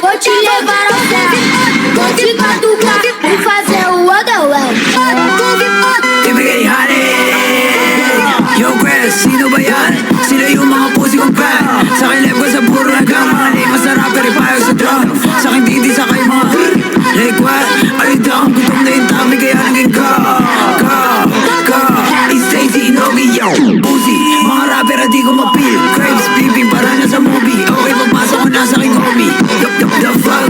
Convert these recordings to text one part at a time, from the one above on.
Vou te levar ao céu, vou te catucar e fazer o otherwell. Ibigay honey. Yo Chris, sino ba yan? Sino yung mga pusi kong fan? Sa akin left ko sa puro nagkamali. Masarap pero payag sa drum. Sa akin titi sa kay mga like what? Ay down, gutom na yung tami kaya naging ka It's Stacy, Inogi, yo Pusi, mga rapper di ko mapil. Crabs, pimping para na sa movie. Okay, pagpasok ko na sa aking homie. The fuck?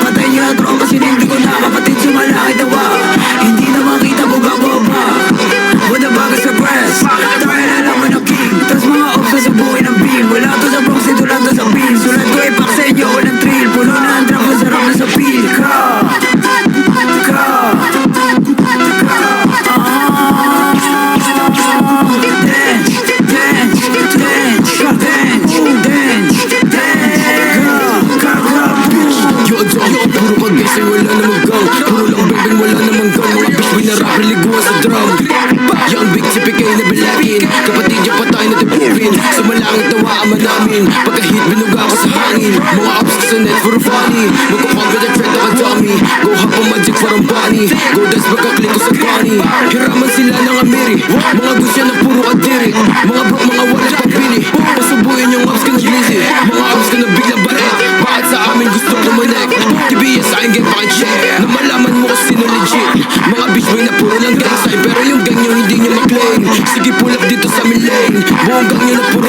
Patay niyo na tropa, sinindi ko na kapatid sumalaki tawa. Hindi na makita ko bababa. Wala baga sa press. Try na lang mo na king. Tas mga ops sa buhay ng beam. Wala to sa Bronx, ito lang to sa beam. Sulat ko ipak sa inyo, walang thrill. Puno na ang trap, masarap na sa peel. Puro pag-gising, wala namang gang. Puro lang bebeng, wala namang gang. Mga bitch, binarap, liguan sa drum. Young big tipikay na bilakin. Kapatid yung patay na tipupin. Sumalangit na waaman namin. Pagka-hit, binuga ako sa hangin. Mga ups sa net, puro funny. Magkapag with a threat ako dummy. Go hop ang magic, parang bunny. Go dance, magka-click ko sa bunny. Hiraman sila ng amiri. Mga gusto na puro kadiri. Mga bro, mga wala pagpili. Pasubuhin yung ups ka na busy. Mga ups ka na biglang baet. Bakit sa amin gusto kumonek? TBS sa akin game paki-check na malaman mo kung sino legit. Mga bitch boy na puro lang gang sign, pero yung gang nyo hindi nyo maklaim. Sige pull up dito sa amin lane. Buong gang nyo na puro